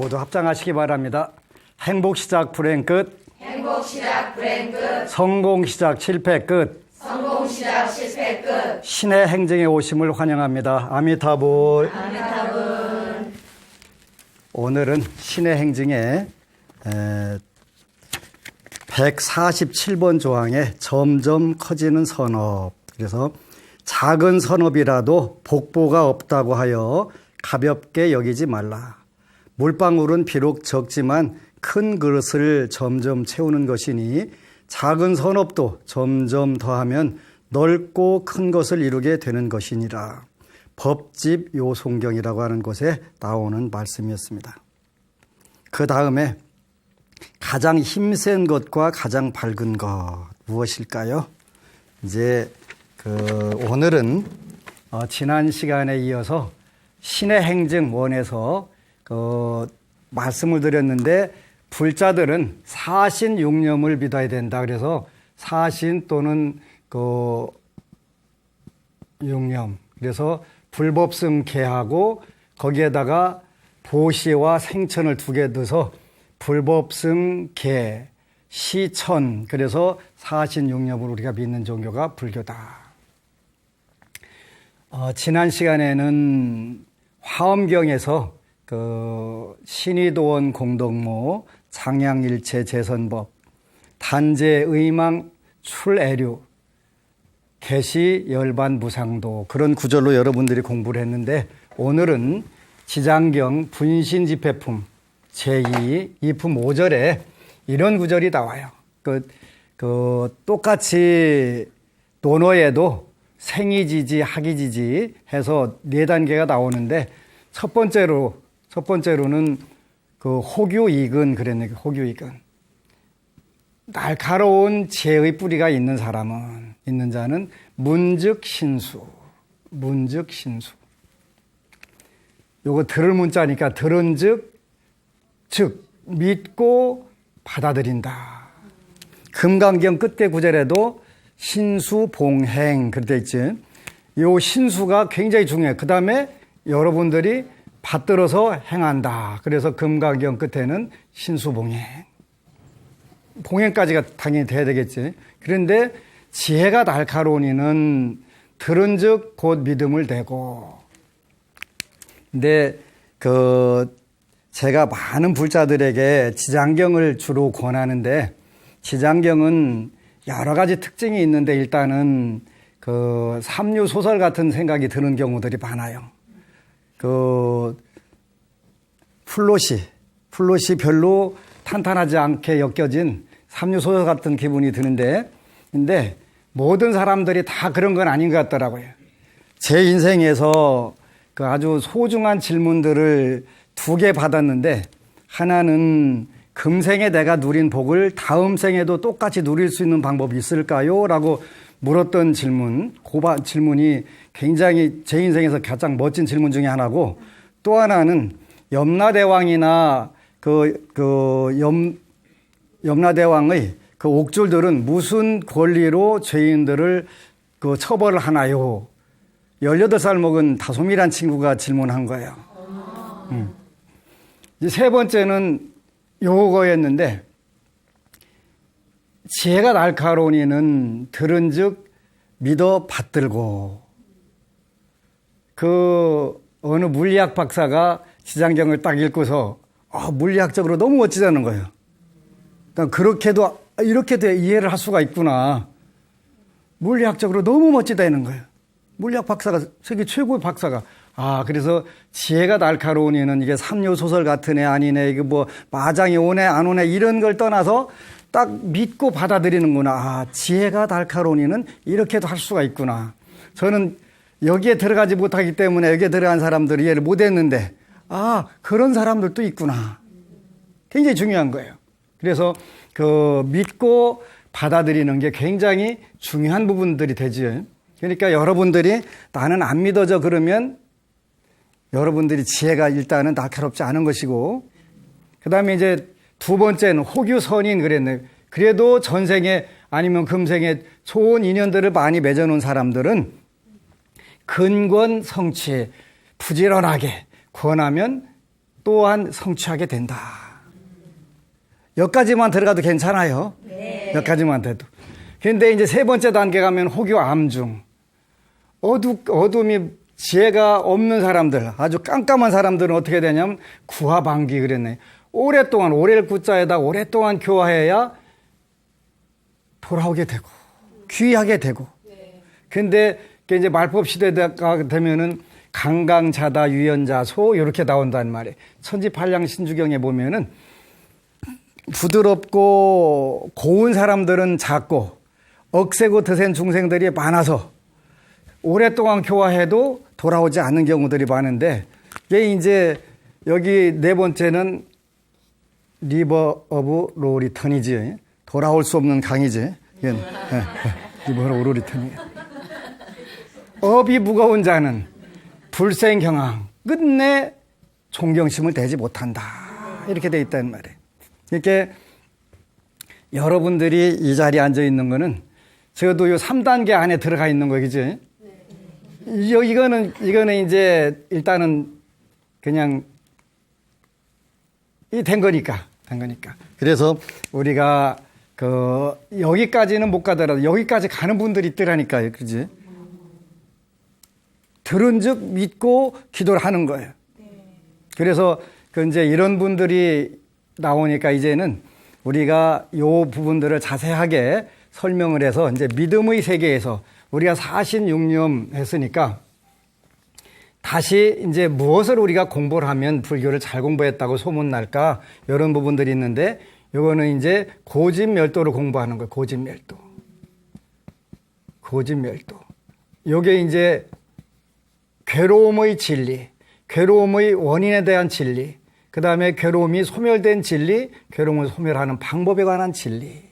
모두 합장하시기 바랍니다. 행복 시작 불행 끝. 행복 시작 불행 끝. 성공 시작 실패 끝. 성공 시작 실패 끝. 신의 행정에 오심을 환영합니다. 아미타불. 아미타불. 오늘은 신의 행정에 147번 조항에 점점 커지는 선업. 그래서 작은 선업이라도 복보가 없다고 하여 가볍게 여기지 말라. 물방울은 비록 적지만 큰 그릇을 점점 채우는 것이니 작은 선업도 점점 더하면 넓고 큰 것을 이루게 되는 것이니라. 법집 요송경이라고 하는 곳에 나오는 말씀이었습니다. 그 다음에 가장 힘센 것과 가장 밝은 것 무엇일까요? 이제 오늘은 지난 시간에 이어서 신의 행정 원에서 말씀을 드렸는데 불자들은 사신 육념을 믿어야 된다. 그래서 사신 또는 육념. 그래서 불법승 개하고 거기에다가 보시와 생천을 두 개 넣어서 불법승 개, 시천. 그래서 사신 육념을 우리가 믿는 종교가 불교다. 지난 시간에는 화엄경에서 신의도원 공덕모, 장양일체 재선법, 단제 의망 출애류, 개시 열반 무상도 그런 구절로 여러분들이 공부를 했는데 오늘은 지장경 분신집회품 제2 이품 5절에 이런 구절이 나와요. 똑같이 논어에도 생이지지, 학이지지 해서 네 단계가 나오는데 첫 번째로는 호규이근 그랬네. 호규이근. 날카로운 지혜의 뿌리가 있는 자는 문즉신수. 요거 들을 문자니까 들은즉 믿고 받아들인다. 금강경 끝에 구절에도 신수봉행 그렇게 있지. 요 신수가 굉장히 중요해요. 그 다음에 여러분들이 받들어서 행한다. 그래서 금강경 끝에는 신수봉행. 봉행까지가 당연히 돼야 되겠지. 그런데 지혜가 날카로운 이는 들은즉 곧 믿음을 대고. 근데 제가 많은 불자들에게 지장경을 주로 권하는데 지장경은 여러 가지 특징이 있는데 일단은 삼류 소설 같은 생각이 드는 경우들이 많아요. 플롯이 별로 탄탄하지 않게 엮여진 삼류 소설 같은 기분이 드는데, 근데 모든 사람들이 다 그런 건 아닌 것 같더라고요. 제 인생에서 아주 소중한 질문들을 2개 받았는데, 하나는 금생에 내가 누린 복을 다음 생에도 똑같이 누릴 수 있는 방법이 있을까요? 라고 물었던 질문이 굉장히 제 인생에서 가장 멋진 질문 중에 하나고, 또 하나는 염라대왕이나 염라대왕의 옥졸들은 무슨 권리로 죄인들을 처벌을 하나요? 18살 먹은 다솜이란 친구가 질문한 거예요. 이제 세 번째는 요거였는데, 지혜가 날카로운 이는 들은즉 믿어 받들고. 어느 물리학 박사가 지장경을 딱 읽고서 물리학적으로 너무 멋지다는 거예요. 이렇게도 이해를 할 수가 있구나. 물리학적으로 너무 멋지다는 거예요. 물리학 박사가 세계 최고의 박사가. 그래서 지혜가 날카로운 이는 이게 삼류 소설 같은 애 아니네, 이게 마장이 오네 안 오네 이런 걸 떠나서 딱 믿고 받아들이는구나. 지혜가 날카로운 이는 이렇게도 할 수가 있구나. 저는 여기에 들어가지 못하기 때문에 여기에 들어간 사람들이 이해를 못했는데 그런 사람들도 있구나. 굉장히 중요한 거예요. 그래서 믿고 받아들이는 게 굉장히 중요한 부분들이 되죠. 그러니까 여러분들이 나는 안 믿어져 그러면 여러분들이 지혜가 일단은 날카롭지 않은 것이고, 그 다음에 이제 두 번째는 호규선인 그랬네. 그래도 전생에 아니면 금생에 좋은 인연들을 많이 맺어놓은 사람들은 근권 성취 부지런하게 권하면 또한 성취하게 된다. 여기까지만 들어가도 괜찮아요. 여기까지만 돼도. 근데 이제 세 번째 단계 가면 혹여 암중. 어둠이 지혜가 없는 사람들, 아주 깜깜한 사람들은 어떻게 되냐면 구하방기 그랬네. 오랫동안, 오래를 구자에다 오랫동안 교화해야 돌아오게 되고, 귀하게 되고. 근데 이제 말법 시대가 되면은 강강자다, 유연자소, 이렇게 나온단 말이에요. 천지팔량 신주경에 보면은 부드럽고 고운 사람들은 작고, 억세고 드센 중생들이 많아서 오랫동안 교화해도 돌아오지 않는 경우들이 많은데, 이게 이제 여기 네 번째는 리버 오브 로 리턴이지. 돌아올 수 없는 강이지. 리버 오브 로 리턴이. 업이 무거운 자는 불생경항, 끝내 존경심을 대지 못한다. 이렇게 돼 있다는 말이에요. 이렇게 여러분들이 이 자리에 앉아 있는 거는 저도 요 3단계 안에 들어가 있는 거예요. 그죠? 이거는 이제 일단은 그냥 된 거니까. 그래서 우리가 여기까지는 못 가더라도 여기까지 가는 분들이 있더라니까요. 그지? 들은 즉 믿고 기도를 하는 거예요. 그래서 이제 이런 분들이 나오니까 이제는 우리가 요 부분들을 자세하게 설명을 해서 이제 믿음의 세계에서 우리가 사신육념 했으니까 다시 이제 무엇을 우리가 공부를 하면 불교를 잘 공부했다고 소문날까? 이런 부분들이 있는데 요거는 이제 고진멸도를 공부하는 거예요. 고진멸도. 요게 이제 괴로움의 진리, 괴로움의 원인에 대한 진리, 그 다음에 괴로움이 소멸된 진리, 괴로움을 소멸하는 방법에 관한 진리.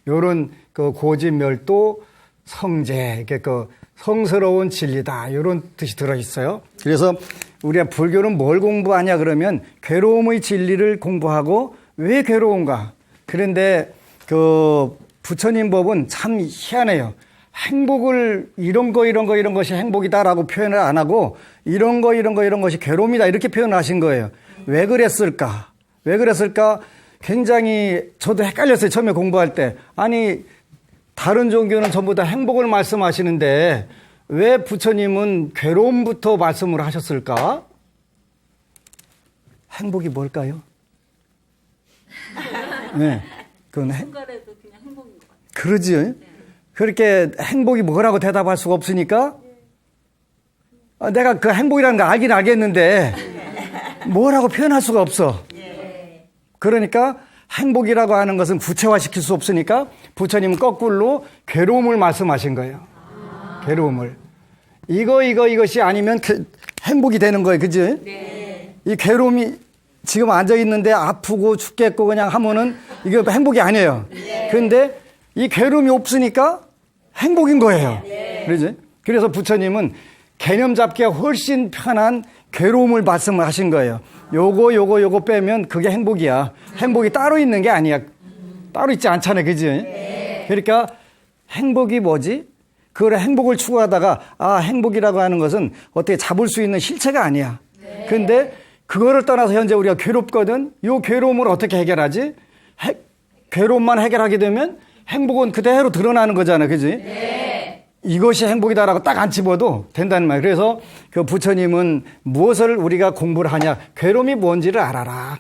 요런 고진멸도 성제, 성스러운 진리다. 이런 뜻이 들어있어요. 그래서 우리가 불교는 뭘 공부하냐 그러면 괴로움의 진리를 공부하고 왜 괴로운가. 그런데 부처님 법은 참 희한해요. 행복을 이런 것이 행복이다라고 표현을 안 하고 이런 것이 괴로움이다 이렇게 표현을 하신 거예요. 왜 그랬을까? 굉장히 저도 헷갈렸어요. 처음에 공부할 때. 아니 다른 종교는 전부 다 행복을 말씀하시는데 왜 부처님은 괴로움부터 말씀을 하셨을까? 행복이 뭘까요? 네, 그건 순간에도 그냥 행복인 것 같아요. 그러지요. 네. 그렇게 행복이 뭐라고 대답할 수가 없으니까 내가 그 행복이라는 거 알긴 알겠는데 뭐라고 표현할 수가 없어. 그러니까 행복이라고 하는 것은 구체화시킬 수 없으니까 부처님은 거꾸로 괴로움을 말씀하신 거예요. 괴로움을. 이것이 아니면 행복이 되는 거예요. 그지? 네. 이 괴로움이 지금 앉아있는데 아프고 죽겠고 그냥 하면은 이게 행복이 아니에요. 그런데 이 괴로움이 없으니까 행복인 거예요. 그러지? 그래서 부처님은 개념 잡기가 훨씬 편한 괴로움을 말씀을 하신 거예요. 요거 빼면 그게 행복이야. 행복이 따로 있는 게 아니야. 따로 있지 않잖아요. 그지? 그러니까 행복이 뭐지? 그걸 행복을 추구하다가 행복이라고 하는 것은 어떻게 잡을 수 있는 실체가 아니야. 근데 그거를 떠나서 현재 우리가 괴롭거든. 요 괴로움을 어떻게 해결하지? 괴로움만 해결하게 되면 행복은 그대로 드러나는 거잖아. 그지? 이것이 행복이다라고 딱 안 집어도 된다는 말이에요. 그래서 그 부처님은 무엇을 우리가 공부를 하냐. 괴로움이 뭔지를 알아라.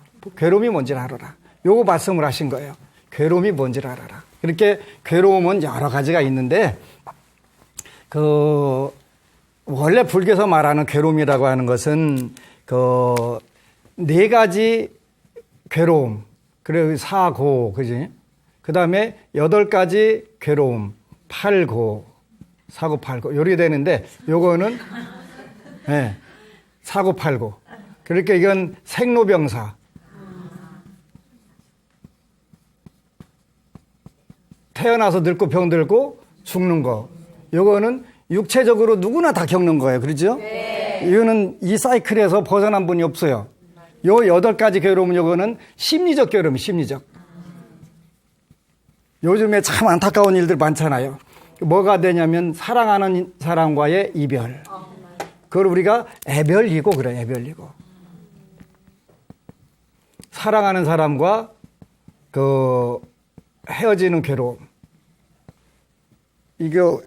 요거 말씀을 하신 거예요. 괴로움이 뭔지를 알아라. 이렇게 괴로움은 여러 가지가 있는데 원래 불교에서 말하는 괴로움이라고 하는 것은 네 가지 괴로움. 그리고 사고, 그지? 그 다음에 8가지 괴로움. 팔고, 사고, 팔고. 요렇게 되는데, 요거는, 사고, 팔고. 그러니까 이건 생로병사. 태어나서 늙고 병들고 죽는 거. 요거는 육체적으로 누구나 다 겪는 거예요. 그렇죠? 이거는 이 사이클에서 벗어난 분이 없어요. 요 8가지 괴로움은 요거는 심리적 괴로움, 심리적. 요즘에 참 안타까운 일들 많잖아요. 뭐가 되냐면 사랑하는 사람과의 이별. 그걸 우리가 애별이고 그래, 애별이고. 사랑하는 사람과 그 헤어지는 괴로움. 이거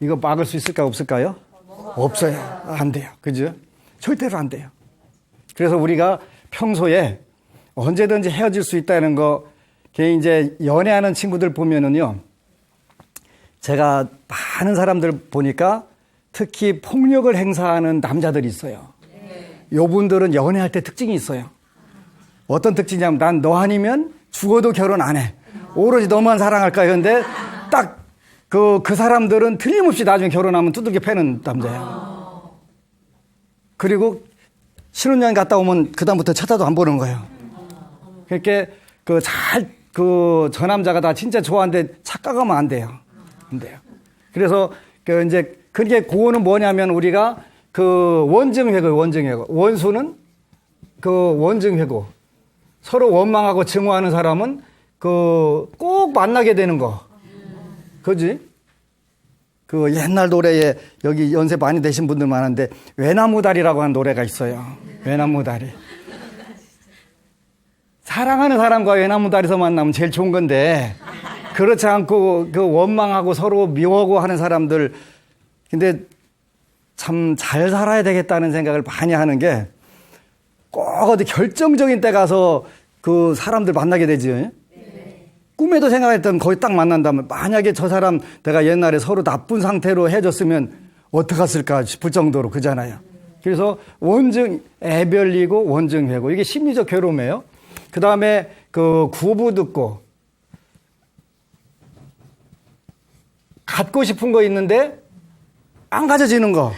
이거 막을 수 있을까 없을까요? 없어요. 안 돼요. 그죠? 절대로 안 돼요. 그래서 우리가 평소에 언제든지 헤어질 수 있다는 거, 이제 연애하는 친구들 보면은요, 제가 많은 사람들 보니까 특히 폭력을 행사하는 남자들이 있어요. 요분들은 연애할 때 특징이 있어요. 어떤 특징이냐면, 난 너 아니면 죽어도 결혼 안 해. 오로지 너만 사랑할 거야. 근데 딱 그 사람들은 틀림없이 나중에 결혼하면 두들겨 패는 남자예요. 그리고 신혼여행 갔다 오면 그다음부터 쳐다도 안 보는 거예요. 그렇게 저 남자가 다 진짜 좋아하는데 착각하면 안 돼요. 안 돼요. 그래서 이제 그게 그거는 뭐냐면 우리가 원증회고. 원수는 원증회고. 서로 원망하고 증오하는 사람은 꼭 만나게 되는 거. 그지? 옛날 노래에 여기 연세 많이 되신 분들 많은데 외나무다리라고 하는 노래가 있어요. 외나무다리. 사랑하는 사람과 외나무다리에서 만나면 제일 좋은 건데 그렇지 않고 원망하고 서로 미워하고 하는 사람들, 근데 참 잘 살아야 되겠다는 생각을 많이 하는 게 꼭 어디 결정적인 때 가서 그 사람들 만나게 되지. 꿈에도 생각했던 거기 딱 만난다면, 만약에 저 사람 내가 옛날에 서로 나쁜 상태로 헤어졌으면 어떡했을까 싶을 정도로 그잖아요. 그래서 애별리고 원증회고, 이게 심리적 괴로움이에요. 그 다음에 구부 듣고, 갖고 싶은 거 있는데 안 가져지는 거,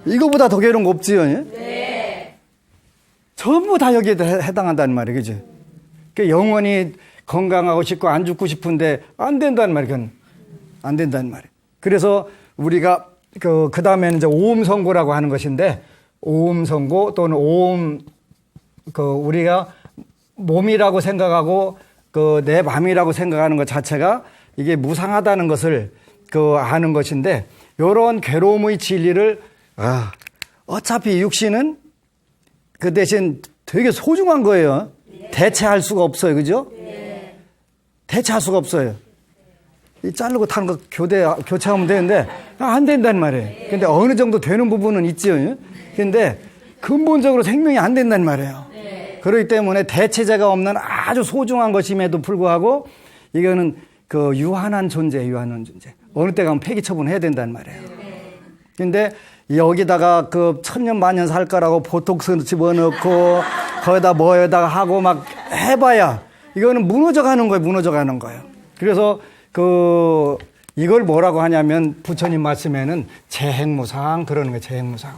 이거보다 더 괴로운 거 없지요? 네. 전부 다 여기에 해당한다는 말이에요. 그죠? 영원히 건강하고 싶고 안 죽고 싶은데 안 된다는 말이에요. 그건 안 된다는 말이에요. 그래서 우리가 그 다음에는 이제 오음선고라고 하는 것인데, 오음선고 또는 우리가 몸이라고 생각하고 내 마음이라고 생각하는 것 자체가 이게 무상하다는 것을 아는 것인데, 이런 괴로움의 진리를 어차피 육신은 그 대신 되게 소중한 거예요. 대체할 수가 없어요. 그죠? 대체할 수가 없어요. 이 자르고 타는 거 교체하면 되는데 안 된단 말이에요. 근데 어느 정도 되는 부분은 있죠. 근데 근본적으로 생명이 안 된단 말이에요. 그렇기 때문에 대체제가 없는 아주 소중한 것임에도 불구하고 이거는 유한한 존재. 어느 때 가면 폐기 처분해야 된단 말이에요. 근데 여기다가 천년 만년 살 거라고 보톡스 집어넣고 거기다 뭐에다가 하고 막 해봐야 이거는 무너져 가는 거예요. 그래서 이걸 뭐라고 하냐면 부처님 말씀에는 재행무상 그러는 거예요. 재행무상.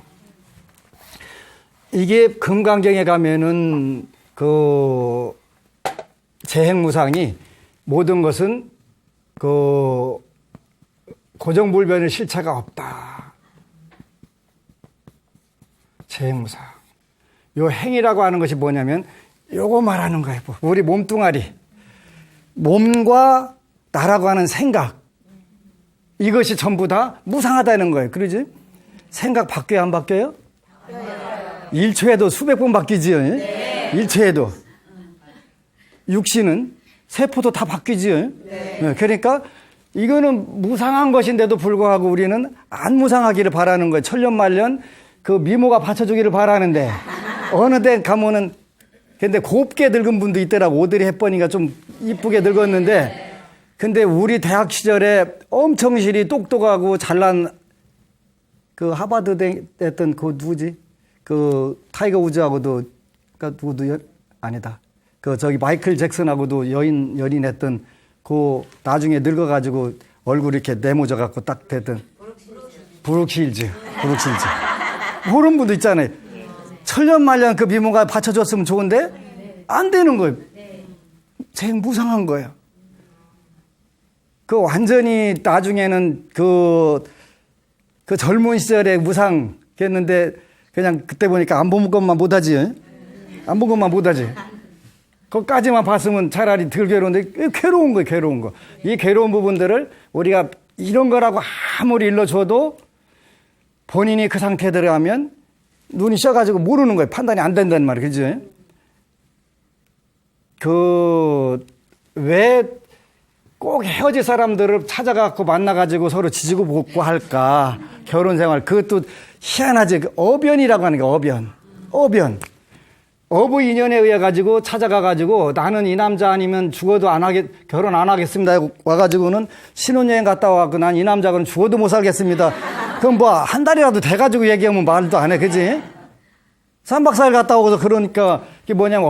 이게 금강경에 가면은 재행무상이 모든 것은 고정불변의 실체가 없다. 재행무상. 요 행이라고 하는 것이 뭐냐면 요거 말하는 거예요. 우리 몸뚱아리. 몸과 나라고 하는 생각. 이것이 전부 다 무상하다는 거예요. 그러지? 생각 바뀌어요? 안 바뀌어요? 1초에도 수백 번 바뀌지요? 네. 1초에도. 육신은 세포도 다 바뀌지요? 네. 그러니까 이거는 무상한 것인데도 불구하고 우리는 안 무상하기를 바라는 거예요. 천년만년 미모가 받쳐주기를 바라는데 어느 데 가면은, 근데 곱게 늙은 분도 있더라고. 오드리 헵번이가 좀 이쁘게 늙었는데, 근데 우리 대학 시절에 엄청 실이 똑똑하고 잘난 하버드 했던 누구지? 타이거 우즈하고도, 누구도 아니다. 저기 마이클 잭슨하고도 연인했던 나중에 늙어가지고 얼굴 이렇게 네모져갖고 딱 됐던 브룩실즈. 그런 분도 있잖아요. 천년만년 미모가 받쳐줬으면 좋은데 안 되는 거예요. 제일 무상한 거예요. 완전히 나중에는 젊은 시절에 무상했는데 그냥 그때 보니까 안 본 것만 못하지. 안 본 것만 못하지. 그것까지만 봤으면 차라리 덜 괴로운데 괴로운 거예요. 괴로운 거. 이 괴로운 부분들을 우리가 이런 거라고 아무리 일러줘도 본인이 그 상태에 들어가면 눈이 씌어가지고 모르는 거예요. 판단이 안 된다는 말이에요. 그죠? 왜 꼭 헤어질 사람들을 찾아가고 만나가지고 서로 지지고 볶고 할까? 결혼 생활. 그것도 희한하지. 어변이라고 하는 게 어변. 어부 인연에 의해 가지고 찾아가가지고 나는 이 남자 아니면 죽어도 결혼 안 하겠습니다. 와가지고는 신혼여행 갔다 와갖고 난 이 남자는 죽어도 못 살겠습니다. 그럼 뭐 한 달이라도 돼가지고 얘기하면 말도 안 해. 그지? 3박 4일 갔다 오고서 그러니까 이게 뭐냐면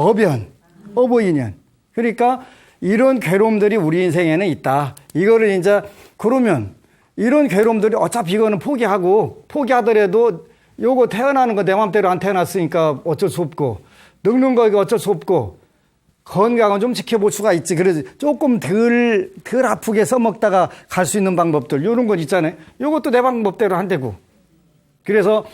어부 인연. 그러니까 이런 괴로움들이 우리 인생에는 있다. 이거를 이제 그러면 이런 괴로움들이 어차피 이거는 포기하더라도 요거 태어나는 거 내 맘대로 안 태어났으니까 어쩔 수 없고 늙는 거 이거 어쩔 수 없고 건강은 좀 지켜볼 수가 있지. 그래서 조금 덜 아프게 써먹다가 갈 수 있는 방법들 이런 건 있잖아요. 요것도 내 방법대로 한대고. 그래서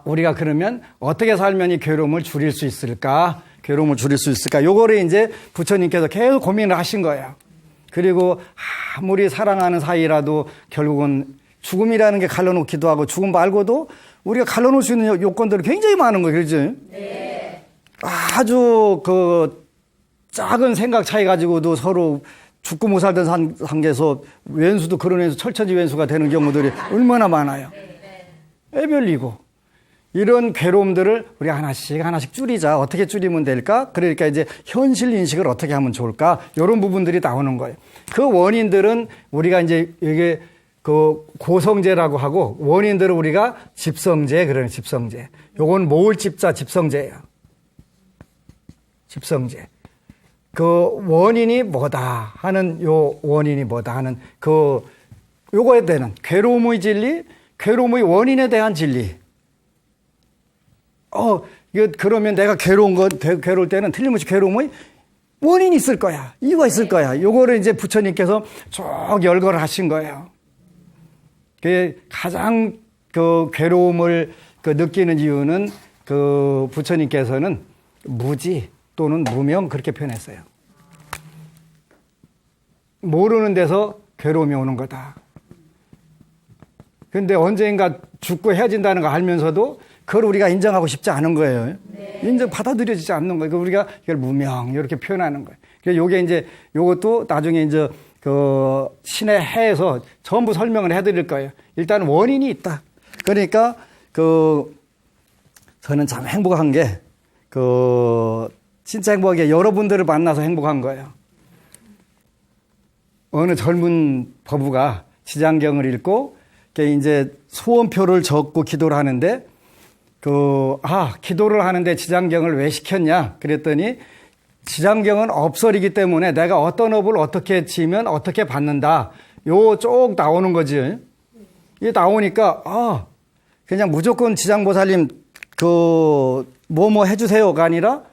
우리가 그러면 어떻게 살면 이 괴로움을 줄일 수 있을까? 요거를 이제 부처님께서 계속 고민을 하신 거예요. 그리고 아무리 사랑하는 사이라도 결국은 죽음이라는 게 갈라놓기도 하고 죽음 말고도 우리가 갈라놓을 수 있는 요건들이 굉장히 많은 거예요. 그렇지? 네. 아주 작은 생각 차이 가지고도 서로 죽고 못 살던 상태에서 왼수도 그런 왼수 철천지 왼수가 되는 경우들이 얼마나 많아요. 애별리고. 이런 괴로움들을 우리 하나씩 줄이자. 어떻게 줄이면 될까? 그러니까 이제 현실 인식을 어떻게 하면 좋을까? 이런 부분들이 나오는 거예요. 그 원인들은 우리가 이제 이게 고성제라고 하고 원인들을 우리가 집성제 그러는 집성제. 요건 모을집자 집성제예요. 집성제. 원인이 뭐다 하는 원인이 뭐다 하는 요거에 대한 괴로움의 진리, 괴로움의 원인에 대한 진리. 그러면 내가 괴로울 때는 틀림없이 괴로움의 원인이 있을 거야. 이유가 있을 거야. 요거를 이제 부처님께서 쭉 열거를 하신 거예요. 가장 괴로움을 느끼는 이유는 부처님께서는 무지 또는 무명 그렇게 표현했어요. 모르는 데서 괴로움이 오는 거다. 그런데 언젠가 죽고 헤어진다는 거 알면서도 그걸 우리가 인정하고 싶지 않은 거예요. 네. 받아들여지지 않는 거예요. 우리가 이걸 무명, 이렇게 표현하는 거예요. 그래서 요게 이제, 요것도 나중에 이제, 신의 해에서 전부 설명을 해드릴 거예요. 일단 원인이 있다. 그러니까, 저는 참 행복한 게, 진짜 행복한 게 여러분들을 만나서 행복한 거예요. 어느 젊은 법우가 지장경을 읽고, 이제 소원표를 적고 기도를 하는데, 기도를 하는데 지장경을 왜 시켰냐? 그랬더니 지장경은 업설이기 때문에 내가 어떤 업을 어떻게 지으면 어떻게 받는다. 요 쭉 나오는 거지. 이게 나오니까, 그냥 무조건 지장보살님, 뭐뭐 해주세요가 아니라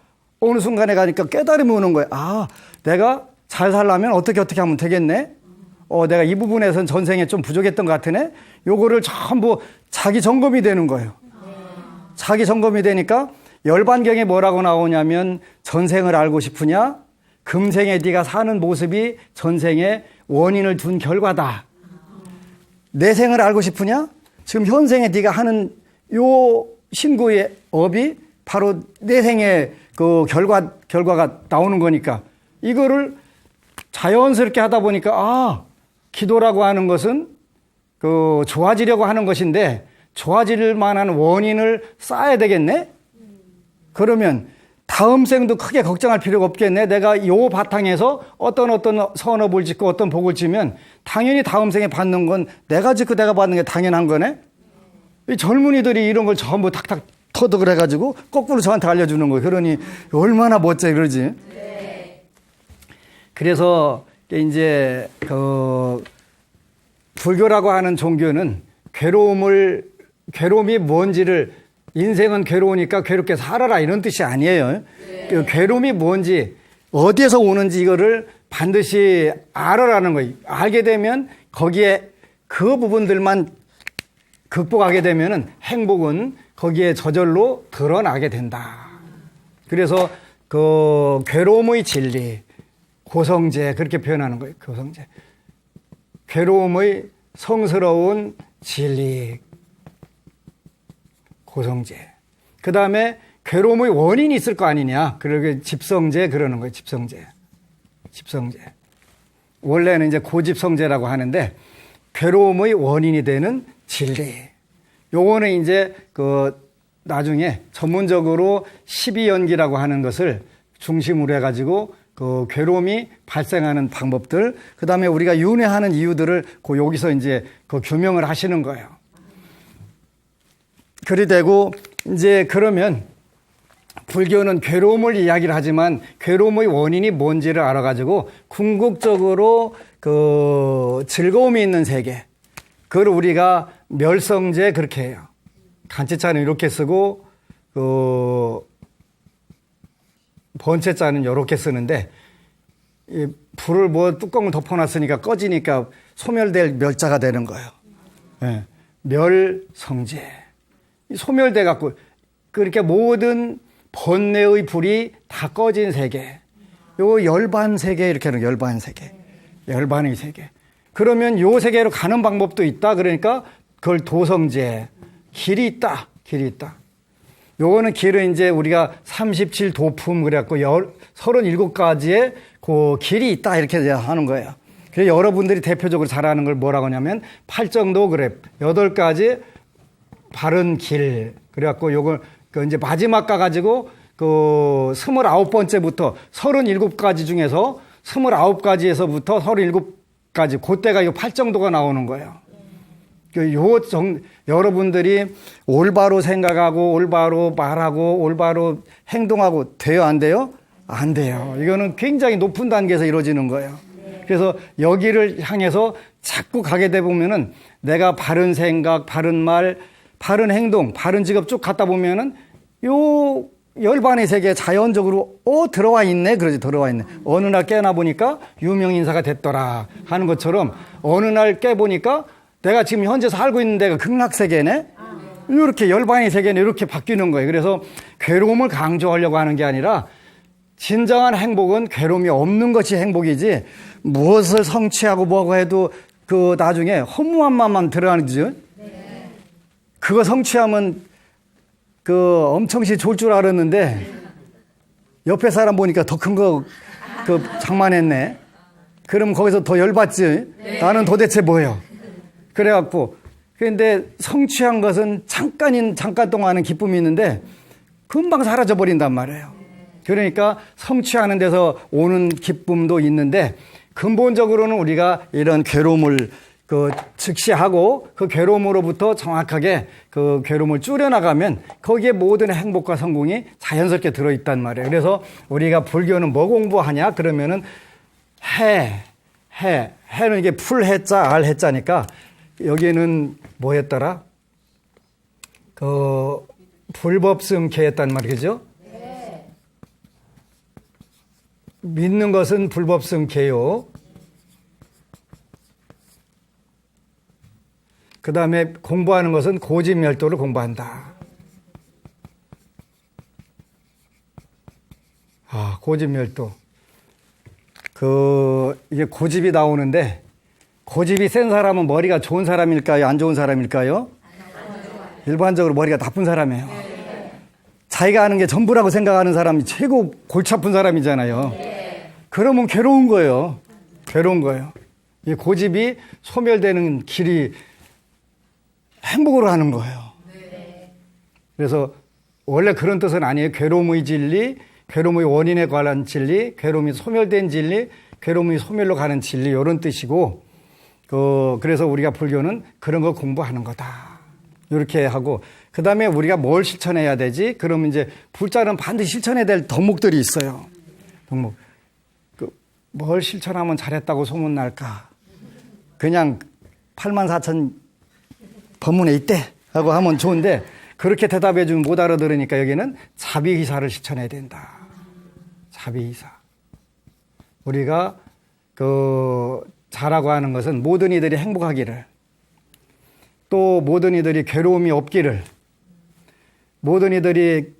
어느 순간에 가니까 깨달음이 오는 거예요. 내가 잘 살려면 어떻게 하면 되겠네? 내가 이 부분에선 전생에 좀 부족했던 것 같으네? 요거를 전부 자기 점검이 되는 거예요. 자기 점검이 되니까 열반경에 뭐라고 나오냐면 전생을 알고 싶으냐? 금생에 네가 사는 모습이 전생에 원인을 둔 결과다. 내생을 알고 싶으냐? 지금 현생에 네가 하는 요 신구의 업이 바로 내생의 결과가 나오는 거니까 이거를 자연스럽게 하다 보니까 기도라고 하는 것은 좋아지려고 하는 것인데 좋아질 만한 원인을 쌓아야 되겠네? 그러면 다음 생도 크게 걱정할 필요가 없겠네? 내가 요 바탕에서 어떤 선업을 짓고 어떤 복을 지면 당연히 다음 생에 받는 건 내가 짓고 내가 받는 게 당연한 거네? 이 젊은이들이 이런 걸 전부 탁탁 터득을 해가지고 거꾸로 저한테 알려주는 거예요. 그러니 얼마나 멋져, 그러지? 네. 그래서 이제 불교라고 하는 종교는 괴로움이 뭔지를 인생은 괴로우니까 괴롭게 살아라 이런 뜻이 아니에요. 네. 괴로움이 뭔지 어디에서 오는지 이거를 반드시 알아라는 거예요. 알게 되면 거기에 그 부분들만 극복하게 되면은 행복은 거기에 저절로 드러나게 된다. 그래서 괴로움의 진리, 고성제 그렇게 표현하는 거예요. 고성제. 괴로움의 성스러운 진리, 고성제. 그 다음에 괴로움의 원인이 있을 거 아니냐. 그러게 집성제 그러는 거예요. 집성제. 원래는 이제 고집성제라고 하는데 괴로움의 원인이 되는 진리. 요거는 이제 나중에 전문적으로 12연기라고 하는 것을 중심으로 해가지고 그 괴로움이 발생하는 방법들, 그 다음에 우리가 윤회하는 이유들을 여기서 이제 그 규명을 하시는 거예요. 그리 되고 이제 그러면 불교는 괴로움을 이야기를 하지만 괴로움의 원인이 뭔지를 알아가지고 궁극적으로 그 즐거움이 있는 세계, 그걸 우리가 멸성제 그렇게 해요. 간체자는 이렇게 쓰고 번체자는 이렇게 쓰는데 이 불을 뚜껑을 덮어놨으니까 꺼지니까 소멸될 멸자가 되는 거예요. 네. 멸성제. 소멸돼 갖고 그렇게 모든 번뇌의 불이 다 꺼진 세계. 요 열반 세계 이렇게 하는 열반 세계. 열반의 세계. 그러면 요 세계로 가는 방법도 있다. 그러니까 그걸 도성제. 길이 있다. 요거는 길은 이제 우리가 37도품 그래갖고 37가지의 그 길이 있다. 이렇게 하는 거예요. 그래서 여러분들이 대표적으로 잘 아는 걸 뭐라고 하냐면 팔정도 그래. 8가지 바른 길. 그래갖고 요걸 이제 마지막 가가지고 29번째부터 37가지 중에서 29가지에서부터 37가지, 그때가 요 팔정도가 나오는 거예요. 여러분들이 올바로 생각하고, 올바로 말하고, 올바로 행동하고, 돼요? 안 돼요? 안 돼요. 이거는 굉장히 높은 단계에서 이루어지는 거예요. 그래서 여기를 향해서 자꾸 가게 돼 보면은 내가 바른 생각, 바른 말, 바른 행동, 바른 직업 쭉 갖다 보면은 요 열반의 세계에 자연적으로 들어와 있네. 그러지, 들어와 있네. 어느 날 깨나 보니까 유명 인사가 됐더라 하는 것처럼 어느 날 깨 보니까 내가 지금 현재 살고 있는 데가 극락세계네. 이렇게 열반의 세계는 이렇게 바뀌는 거예요. 그래서 괴로움을 강조하려고 하는 게 아니라 진정한 행복은 괴로움이 없는 것이 행복이지, 무엇을 성취하고 뭐고 해도 나중에 허무한 마음만 드러나죠. 그거 성취하면 엄청 좋을 줄 알았는데 옆에 사람 보니까 더 큰 거 장만했네. 그럼 거기서 더 열받지. 나는 도대체 뭐예요? 그래갖고 그런데 성취한 것은 잠깐 동안은 기쁨이 있는데 금방 사라져 버린단 말이에요. 그러니까 성취하는 데서 오는 기쁨도 있는데 근본적으로는 우리가 이런 괴로움을 즉시하고 그 괴로움으로부터 정확하게 그 괴로움을 줄여나가면 거기에 모든 행복과 성공이 자연스럽게 들어있단 말이에요. 그래서 우리가 불교는 뭐 공부하냐? 그러면은 해는 이게 풀해자, 알해자니까 여기는 뭐 했더라? 불법승계했단 말이죠. 믿는 것은 불법승계요. 그 다음에 공부하는 것은 고집멸도를 공부한다. 고집멸도. 이게 고집이 나오는데, 고집이 센 사람은 머리가 좋은 사람일까요? 안 좋은 사람일까요? 일반적으로 머리가 나쁜 사람이에요. 자기가 아는 게 전부라고 생각하는 사람이 최고 골치 아픈 사람이잖아요. 그러면 괴로운 거예요. 이 고집이 소멸되는 길이 행복으로 하는 거예요. 그래서 원래 그런 뜻은 아니에요. 괴로움의 진리, 괴로움의 원인에 관한 진리, 괴로움이 소멸된 진리, 괴로움이 소멸로 가는 진리, 이런 뜻이고, 그래서 우리가 불교는 그런 거 공부하는 거다. 이렇게 하고, 그 다음에 우리가 뭘 실천해야 되지? 그러면 이제 불자는 반드시 실천해야 될 덕목들이 있어요. 덕목. 뭘 실천하면 잘했다고 소문날까? 그냥 84,000 법문에 있대 하고 하면 좋은데, 그렇게 대답해 주면 못 알아들으니까 여기는 자비의사를 실천해야 된다. 자비의사. 우리가 자라고 하는 것은 모든 이들이 행복하기를, 또 모든 이들이 괴로움이 없기를, 모든 이들이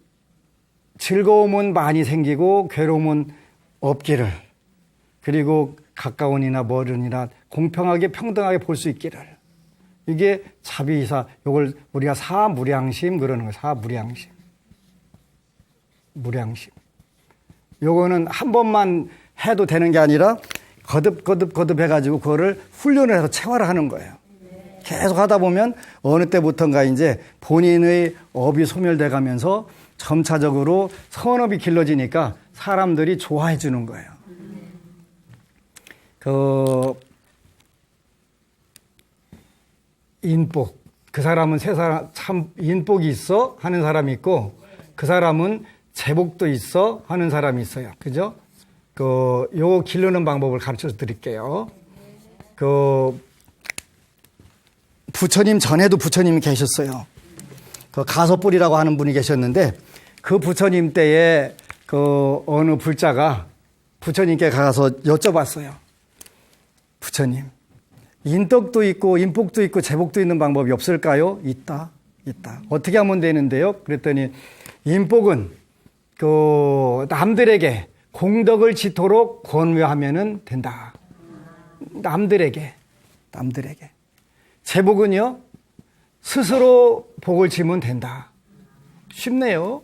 즐거움은 많이 생기고 괴로움은 없기를, 그리고 가까운이나 멀은이나 공평하게 평등하게 볼 수 있기를, 이게 자비의사. 이걸 우리가 사무량심 그러는 거예요. 사무량심. 무량심. 요거는 한 번만 해도 되는 게 아니라 거듭 해가지고 그거를 훈련을 해서 체화를 하는 거예요. 계속 하다 보면 어느 때부턴가 이제 본인의 업이 소멸돼 가면서 점차적으로 선업이 길러지니까 사람들이 좋아해 주는 거예요. 인복. 그 사람은 참 인복이 있어 하는 사람이 있고, 그 사람은 제복도 있어 하는 사람이 있어요. 그죠? 요 기르는 방법을 가르쳐 드릴게요. 부처님 전에도 부처님이 계셨어요. 가섭불이라고 하는 분이 계셨는데, 그 부처님 때에 어느 불자가 부처님께 가서 여쭤봤어요. 부처님, 인덕도 있고 인복도 있고 제복도 있는 방법이 없을까요? 있다. 어떻게 하면 되는데요? 그랬더니 인복은 남들에게 공덕을 지토록 권유하면 된다. 남들에게. 제복은요, 스스로 복을 지면 된다. 쉽네요.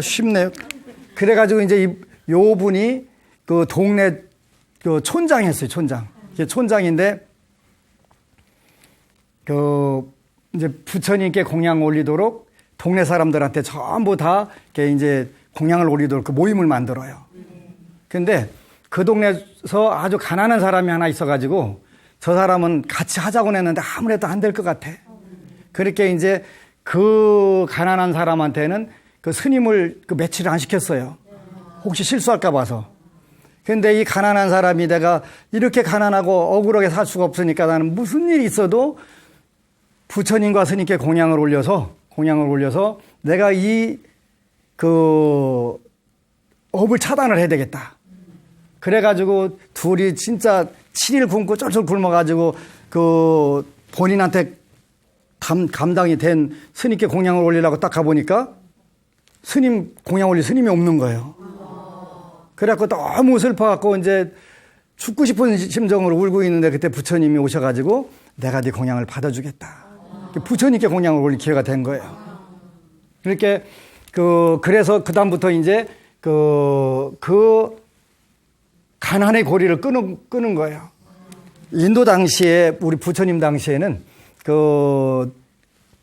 쉽네요. 그래가지고 이제 요 분이 동네 촌장이었어요, 촌장. 이게 촌장인데, 이제 부처님께 공양 올리도록 동네 사람들한테 전부 다 이제 공양을 올리도록 그 모임을 만들어요. 근데 그 동네에서 아주 가난한 사람이 하나 있어가지고 저 사람은 같이 하자고 했는데 아무래도 안 될 것 같아. 그렇게 이제 그 가난한 사람한테는 그 스님을 매치를 안 시켰어요. 혹시 실수할까 봐서. 근데 이 가난한 사람이 내가 이렇게 가난하고 억울하게 살 수가 없으니까 나는 무슨 일이 있어도 부처님과 스님께 공양을 올려서 내가 업을 차단을 해야 되겠다. 그래가지고 둘이 진짜 7일 굶고 쫄쫄 굶어가지고 본인한테 감당이 된 스님께 공양을 올리려고 딱 가보니까 공양 올릴 스님이 없는 거예요. 그래갖고 너무 슬퍼갖고 이제 죽고 싶은 심정으로 울고 있는데 그때 부처님이 오셔가지고 내가 네 공양을 받아주겠다. 부처님께 공양을 올릴 기회가 된 거예요. 이렇게 그래서 그다음부터 이제 가난의 고리를 끄는 거예요. 인도 당시에 우리 부처님 당시에는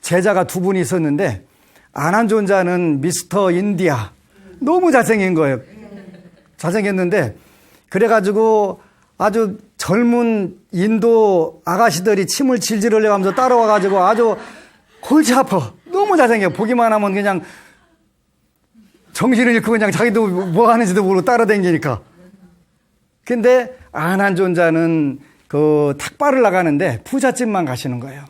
제자가 두 분이 있었는데 아난존자는 미스터 인디아 너무 잘생긴 거예요. 잘생겼는데 그래가지고 아주 젊은 인도 아가씨들이 침을 질질 흘려가면서 따라와가지고 아주 골치 아파. 너무 잘생겨. 보기만 하면 그냥 정신을 잃고 그냥 자기도 뭐 하는지도 모르고 따라다니니까. 근데 아난존자는 탁발을 나가는데 부잣집만 가시는 거예요.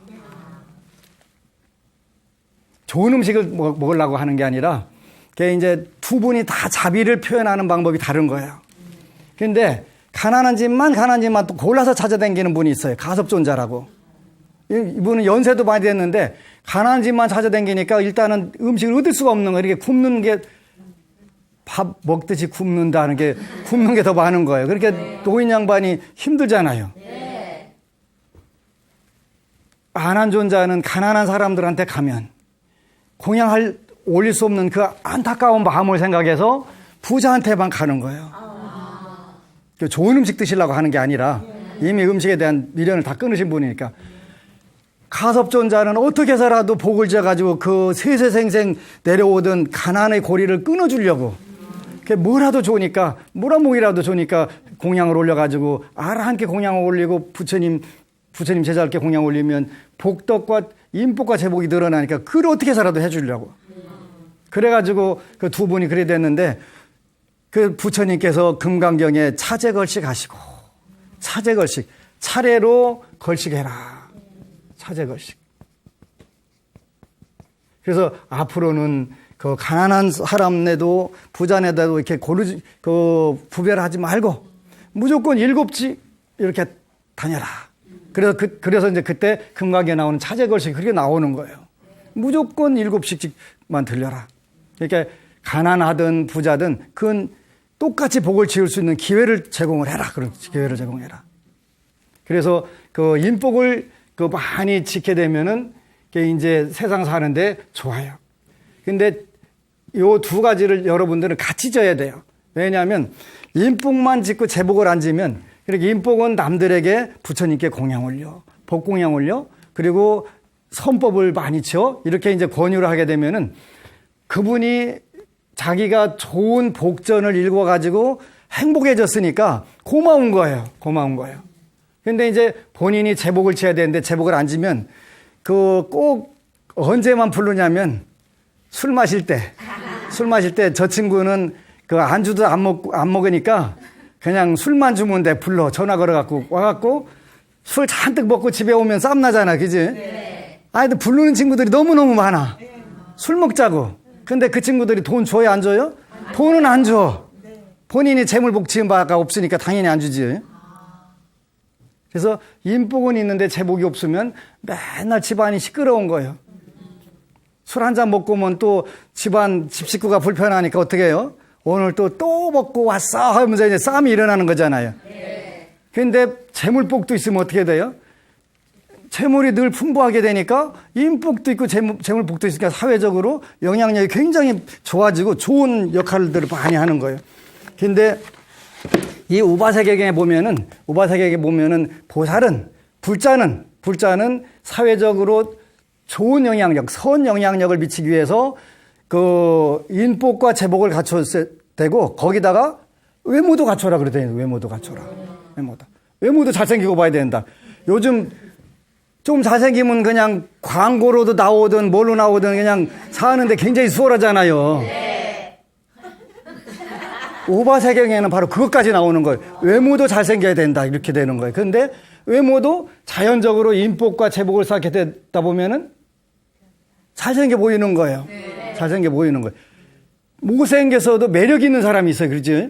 좋은 음식을 먹으려고 하는 게 아니라 그게 이제 두 분이 다 자비를 표현하는 방법이 다른 거예요. 근데 가난한 집만 또 골라서 찾아다니는 분이 있어요. 가섭존자라고. 이분은 연세도 많이 됐는데 가난한 집만 찾아다니니까 일단은 음식을 얻을 수가 없는 거예요. 이렇게 굶는 게 밥 먹듯이 굶는다는 게 굶는 게 더 많은 거예요. 그렇게 노인 양반이 힘들잖아요. 아난존자는 가난한 사람들한테 가면 공양을 올릴 수 없는 그 안타까운 마음을 생각해서 부자한테만 가는 거예요. 좋은 음식 드시려고 하는 게 아니라 이미 음식에 대한 미련을 다 끊으신 분이니까. 가섭존자는 어떻게 해서라도 복을 지어가지고 그 세세생생 내려오던 가난의 고리를 끊어주려고 뭐라도 좋으니까 뭐라목이라도 좋으니까 공양을 올려가지고 함께 공양을 올리고 부처님 제자께 공양 올리면 복덕과 인복과 제복이 늘어나니까 그걸 어떻게 해서라도 해주려고. 그래가지고 그 두 분이 그래 됐는데 그 부처님께서 금강경에 차제걸식 하시고 차제걸식 차례로 걸식해라. 차제걸식. 그래서 앞으로는 그 가난한 사람네도 부자네도 이렇게 구별하지 말고 무조건 7집 이렇게 다녀라. 그래서 이제 그때 금강경에 나오는 차제걸식이 그렇게 나오는 거예요. 무조건 7집만 들려라. 이렇게 가난하든 부자든 그건 똑같이 복을 지을 수 있는 기회를 제공을 해라. 그런 기회를 제공해라. 그래서 그 인복을 많이 지게 되면은 이제 세상 사는데 좋아요. 근데 요 두 가지를 여러분들은 같이 져야 돼요. 왜냐하면 인복만 짓고 제복을 안 지면, 이렇게 인복은 남들에게 부처님께 공양 올려, 복공양 올려, 그리고 선법을 많이 쳐, 이렇게 이제 권유를 하게 되면은 그분이 자기가 좋은 복전을 읽어가지고 행복해졌으니까 고마운 거예요. 고마운 거예요. 근데 이제 본인이 제복을 지어야 되는데 제복을 안 지면 그 꼭 언제만 부르냐면 술 마실 때 저 친구는 그 안주도 안 먹으니까 그냥 술만 주면 돼. 불러. 전화 걸어갖고 와갖고 술 잔뜩 먹고 집에 오면 쌈 나잖아. 그지? 네. 근데 부르는 친구들이 너무너무 많아. 술 먹자고. 근데 그 친구들이 돈 줘야 안 줘요? 돈은 안 줘. 본인이 재물복 지은 바가 없으니까 당연히 안 주지. 그래서 인복은 있는데 제복이 없으면 맨날 집안이 시끄러운 거예요. 술 한 잔 먹고 오면 또 집 식구가 불편하니까 어떻게 해요? 오늘 또 먹고 왔어 하면서 이제 싸움이 일어나는 거잖아요. 근데 재물복도 있으면 어떻게 돼요? 재물이 늘 풍부하게 되니까 인복도 있고 재물복도 있으니까 사회적으로 영향력이 굉장히 좋아지고 좋은 역할들을 많이 하는 거예요. 근데 이 우바사경에 보면은 불자는 사회적으로 좋은 영향력, 선 영향력을 미치기 위해서 그 인복과 제복을 갖춰야 되고, 거기다가 외모도 갖춰라 그러더니 외모도 갖춰라. 외모도 잘생기고 봐야 된다. 요즘 좀 잘생기면 그냥 광고로도 나오든 뭘로 나오든 그냥 사는데 굉장히 수월하잖아요. 오바세경에는 바로 그것까지 나오는 거예요. 외모도 잘생겨야 된다. 이렇게 되는 거예요. 그런데 외모도 자연적으로 인복과 제복을 쌓게 되다 보면은 잘생겨 보이는 거예요. 잘생겨 보이는 거예요. 못생겨서도 매력 있는 사람이 있어요. 그렇지?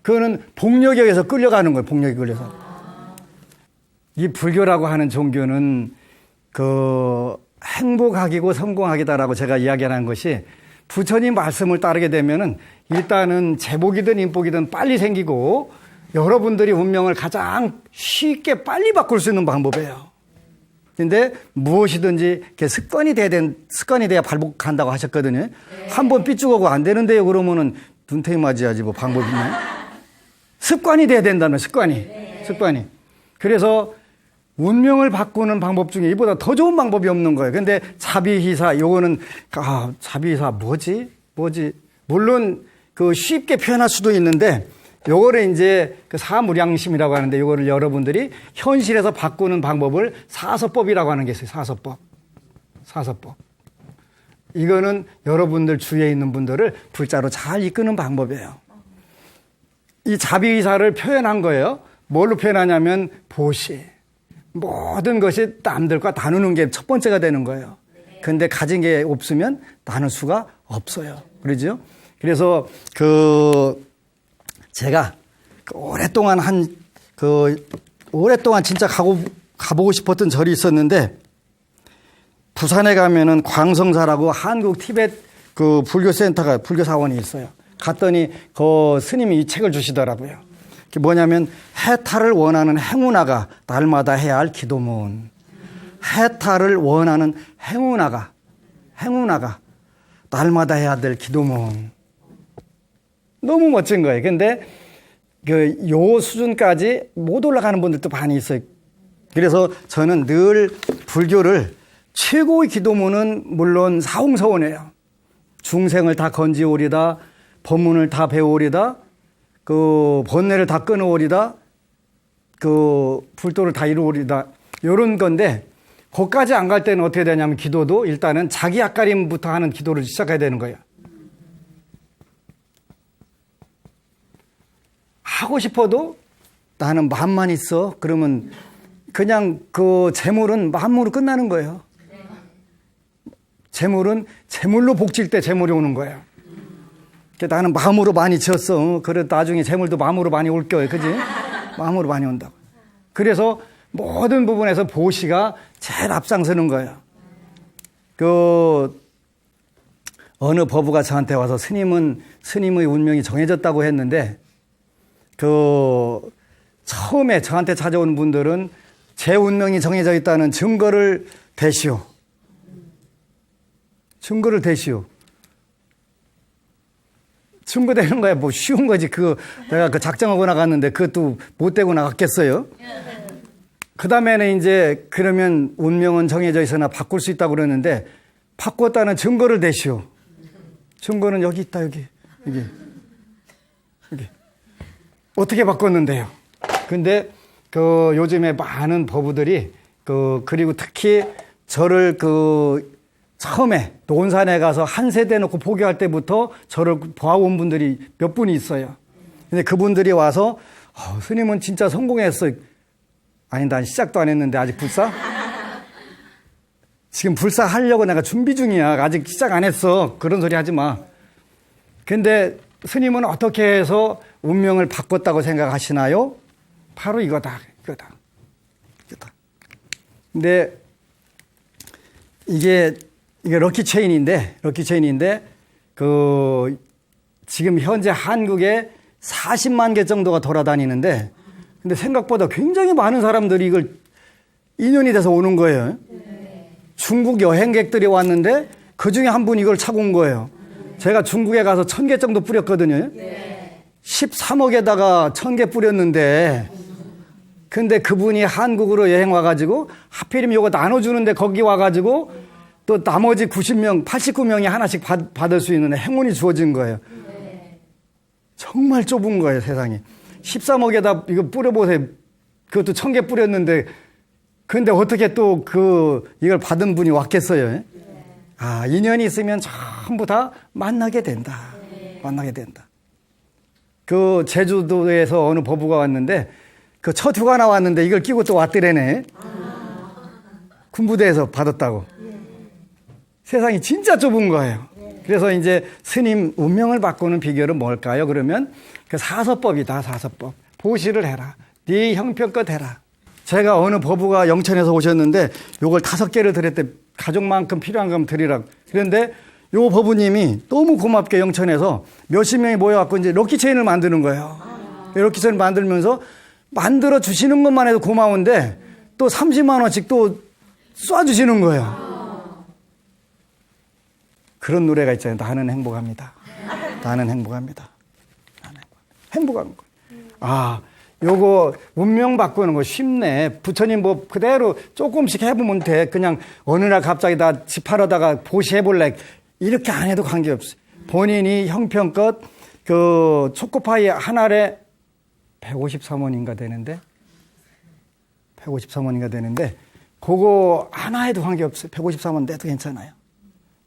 그거는 복력에 의해서 끌려가는 거예요. 복력에 끌려서. 이 불교라고 하는 종교는 그 행복하기고 성공하기다라고 제가 이야기하는 것이, 부처님 말씀을 따르게 되면은 일단은 제복이든 인복이든 빨리 생기고 여러분들이 운명을 가장 쉽게 빨리 바꿀 수 있는 방법이에요. 근데 무엇이든지 이렇게 습관이 돼야 발복한다고 하셨거든요. 한번 삐죽하고 안 되는데요. 그러면은 눈탱이 맞아야지 뭐 방법이 있나요? 습관이 돼야 된다면 습관이. 그래서 운명을 바꾸는 방법 중에 이보다 더 좋은 방법이 없는 거예요. 근데 자비희사, 요거는, 자비희사 뭐지? 물론 그 쉽게 표현할 수도 있는데, 요거를 이제 그 사무량심이라고 하는데, 요거를 여러분들이 현실에서 바꾸는 방법을 사서법이라고 하는 게 있어요. 사서법. 이거는 여러분들 주위에 있는 분들을 불자로 잘 이끄는 방법이에요. 이 자비의사를 표현한 거예요. 뭘로 표현하냐면 보시. 모든 것이 남들과 나누는 게 첫 번째가 되는 거예요. 근데 가진 게 없으면 나눌 수가 없어요. 그러죠? 그래서 제가 오랫동안 진짜 가보고 싶었던 절이 있었는데, 부산에 가면은 광성사라고 한국 티벳 그 불교센터가, 불교사원이 있어요. 갔더니 그 스님이 이 책을 주시더라고요. 그게 뭐냐면, 해탈을 원하는 행운아가 날마다 해야 할 기도문. 해탈을 원하는 행운아가 날마다 해야 될 기도문. 너무 멋진 거예요. 근데 요 수준까지 못 올라가는 분들도 많이 있어요. 그래서 저는 늘 불교를 최고의 기도문은 물론 사홍서원이에요. 중생을 다 건지오리다, 법문을 다 배우오리다, 그 번뇌를 다 끊어오리다, 그 불도를 다 이루오리다, 요런 건데, 거기까지 안 갈 때는 어떻게 되냐면, 기도도 일단은 자기 앞가림부터 하는 기도를 시작해야 되는 거예요. 하고 싶어도 나는 마음만 있어. 그러면 그냥 그 재물은 마음으로 끝나는 거예요. 재물은 재물로 복질 때 재물이 오는 거예요. 나는 마음으로 많이 지었어. 그래 나중에 재물도 마음으로 많이 올 거예요. 그지? 마음으로 많이 온다고. 그래서 모든 부분에서 보시가 제일 앞장서는 거예요. 어느 법우가 저한테 와서 스님의 운명이 정해졌다고 했는데, 처음에 저한테 찾아온 분들은 제 운명이 정해져 있다는 증거를 대시오. 충고되는 거야. 뭐 쉬운 거지. 내가 그 작정하고 나갔는데 그것도 못 되고 나갔겠어요? 그 다음에는 이제 그러면 운명은 정해져 있으나 바꿀 수 있다고 그러는데 바꿨다는 증거를 대시오. 증거는 여기 있다, 여기. 어떻게 바꿨는데요? 근데 요즘에 많은 법우들이 그리고 특히 저를 처음에 논산에 가서 한 세대 놓고 포교할 때부터 저를 봐온 분들이 몇 분이 있어요. 근데 그분들이 와서 스님은 진짜 성공했어. 아니, 난 시작도 안 했는데 아직 불사? 지금 불사 하려고 내가 준비 중이야. 아직 시작 안 했어. 그런 소리 하지 마. 근데 스님은 어떻게 해서 운명을 바꿨다고 생각하시나요? 바로 이거다. 근데 이게 럭키 체인인데 지금 현재 한국에 40만 개 정도가 돌아다니는데 근데 생각보다 굉장히 많은 사람들이 이걸 인연이 돼서 오는 거예요. 중국 여행객들이 왔는데 그중에 한 분이 이걸 차고 온 거예요. 제가 중국에 가서 1000개 정도 뿌렸거든요. 13억에다가 1000개 뿌렸는데 근데 그분이 한국으로 여행 와가지고 하필이면 이거 나눠주는데 거기 와가지고 또 나머지 90명, 89명이 하나씩 받을 수 있는 행운이 주어진 거예요. 정말 좁은 거예요, 세상이. 13억에다 이거 뿌려보세요. 그것도 1000개 뿌렸는데 근데 어떻게 또 이걸 받은 분이 왔겠어요? 인연이 있으면 전부 다 만나게 된다. 만나게 된다. 제주도에서 어느 법우가 왔는데 첫 휴가 나왔는데 이걸 끼고 또 왔더래네. 군부대에서 받았다고. 세상이 진짜 좁은 거예요. 그래서 이제 스님 운명을 바꾸는 비결은 뭘까요? 그러면 사서법이다. 사서법. 보시를 해라. 네 형편껏 해라. 제가 어느 법우가 영천에서 오셨는데 요걸 5개를 드렸대. 가족만큼 필요한 건 드리라고. 그런데 요 법우님이 너무 고맙게 영천에서 몇십 명이 모여갖고 이제 럭키 체인을 만드는 거예요. 럭키 체인을 만들면서 만들어 주시는 것만 해도 고마운데 또 30만 원씩 또 쏴주시는 거예요. 그런 노래가 있잖아요. 나는 행복합니다. 나는 행복합니다. 행복한 거예요. 요거 운명 바꾸는 거 쉽네. 부처님 뭐 그대로 조금씩 해보면 돼. 그냥 어느 날 갑자기 나 집 하려다가 보시 해볼래. 이렇게 안 해도 관계없어요. 본인이 형편껏 초코파이 한 알에 153원인가 되는데 그거 하나 해도 관계없어요. 153원 내도 괜찮아요.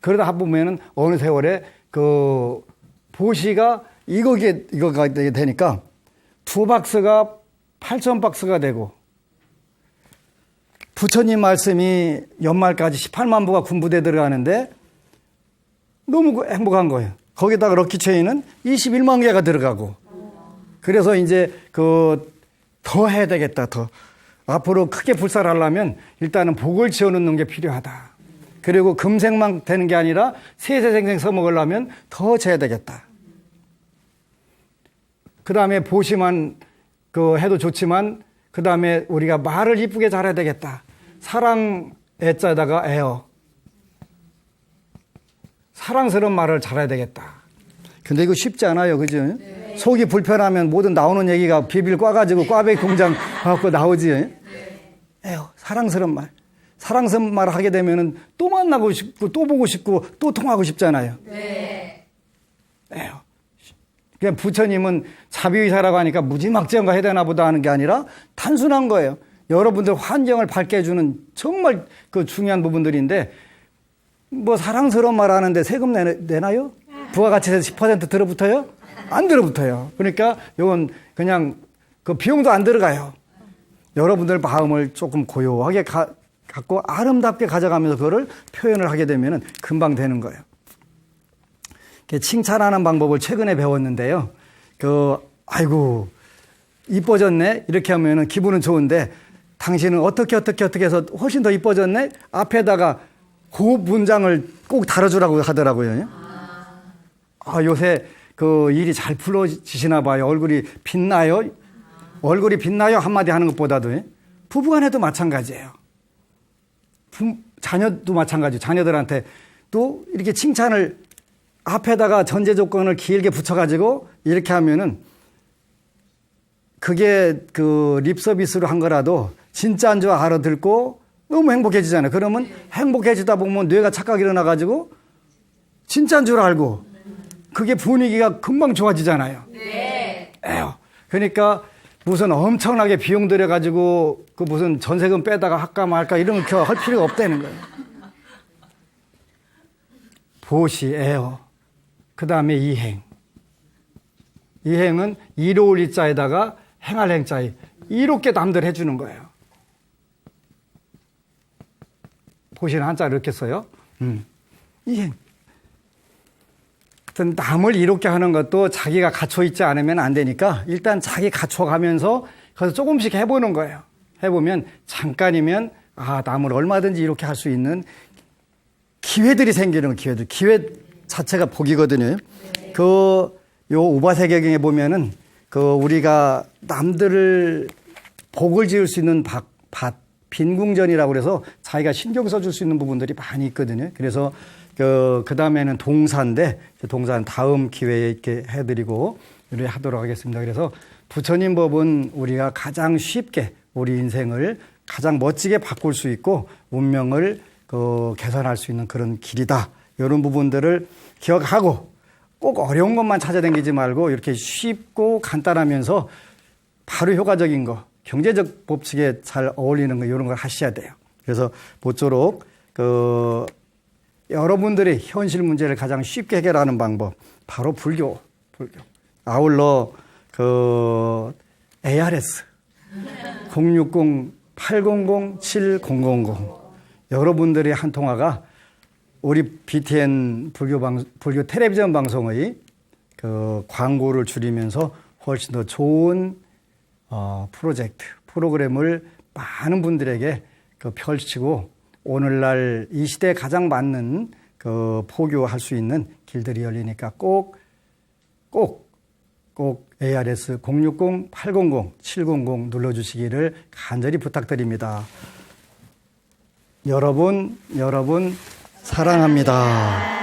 그러다 보면은 어느 세월에 보시가 이거가 되니까 2박스가 8,000박스가 되고 부처님 말씀이 연말까지 18만 부가 군부대 들어가는데 너무 행복한 거예요. 거기다가 럭키 체인은 21만 개가 들어가고 그래서 이제 더 해야 되겠다. 더 앞으로 크게 불사를 하려면 일단은 복을 지어놓는 게 필요하다. 그리고 금생만 되는 게 아니라 세세생생 써먹으려면 더 재야 되겠다. 그 다음에 보시만 해도 좋지만 그 다음에 우리가 말을 이쁘게 잘해야 되겠다. 사랑 애자다가 애어. 사랑스러운 말을 잘해야 되겠다. 근데 이거 쉽지 않아요. 그죠? 네. 속이 불편하면 모든 나오는 얘기가 비빌 꽈가지고 꽈배기 공장 갖고 나오지. 애어. 사랑스러운 말. 사랑스러운 말 하게 되면은 또 만나고 싶고 또 보고 싶고 또 통하고 싶잖아요. 네. 애어. 그냥 부처님은 자비의사라고 하니까 무지막지한 거 해야 되나 보다 하는 게 아니라 단순한 거예요. 여러분들 환경을 밝게 해주는 정말 중요한 부분들인데 뭐 사랑스러운 말 하는데 세금 내나요? 부가가치세에서 10% 들어붙어요? 안 들어붙어요. 그러니까 이건 그냥 비용도 안 들어가요. 여러분들 마음을 조금 고요하게 갖고 아름답게 가져가면서 그거를 표현을 하게 되면 금방 되는 거예요. 칭찬하는 방법을 최근에 배웠는데요. 아이고, 이뻐졌네? 이렇게 하면은 기분은 좋은데, 당신은 어떻게 해서 훨씬 더 이뻐졌네? 앞에다가 그 문장을 꼭 달아주라고 하더라고요. 요새 일이 잘 풀어지시나 봐요. 얼굴이 빛나요? 얼굴이 빛나요? 한마디 하는 것보다도. 부부간에도 마찬가지예요. 자녀도 마찬가지예요. 자녀들한테 또 이렇게 칭찬을 앞에다가 전제 조건을 길게 붙여가지고 이렇게 하면은 그게 그 립 서비스로 한 거라도 진짜인 줄 알아듣고 너무 행복해지잖아요. 그러면 행복해지다 보면 뇌가 착각이 일어나가지고 진짜인 줄 알고 그게 분위기가 금방 좋아지잖아요. 네. 에휴. 그러니까 무슨 엄청나게 비용 들여가지고 그 무슨 전세금 빼다가 할까 말까 이런 거 할 필요가 없다는 거예요. 보시, 에어. 그 다음에 이행. 이행은 이로울 이자에다가 행할 행자에 이롭게 남들 해주는 거예요. 보시는 한자를 이렇게 써요. 이행. 하여튼 남을 이롭게 하는 것도 자기가 갖춰있지 않으면 안 되니까 일단 자기 갖춰가면서 그래서 조금씩 해보는 거예요. 해보면 잠깐이면 남을 얼마든지 이렇게 할 수 있는 기회들이 생기는 기회들. 기회 자체가 복이거든요. 요 우바세계경에 보면은 우리가 남들을 복을 지을 수 있는 빈궁전이라고 그래서 자기가 신경 써줄 수 있는 부분들이 많이 있거든요. 그래서 그 다음에는 동사인데 동사는 다음 기회에 이렇게 해드리고 이렇게 하도록 하겠습니다. 그래서 부처님 법은 우리가 가장 쉽게 우리 인생을 가장 멋지게 바꿀 수 있고 운명을 개선할 수 있는 그런 길이다. 이런 부분들을 기억하고 꼭 어려운 것만 찾아다니지 말고 이렇게 쉽고 간단하면서 바로 효과적인 거, 경제적 법칙에 잘 어울리는 거 이런 걸 하셔야 돼요. 그래서 모쪼록 여러분들이 현실 문제를 가장 쉽게 해결하는 방법 바로 불교. 아울러 ARS 060-800-7000 여러분들의 한 통화가 우리 BTN 불교 텔레비전 방송의 광고를 줄이면서 훨씬 더 좋은 프로그램을 많은 분들에게 펼치고 오늘날 이 시대에 가장 맞는 포교할 수 있는 길들이 열리니까 꼭 ARS 060-800-700 눌러주시기를 간절히 부탁드립니다. 여러분 사랑합니다.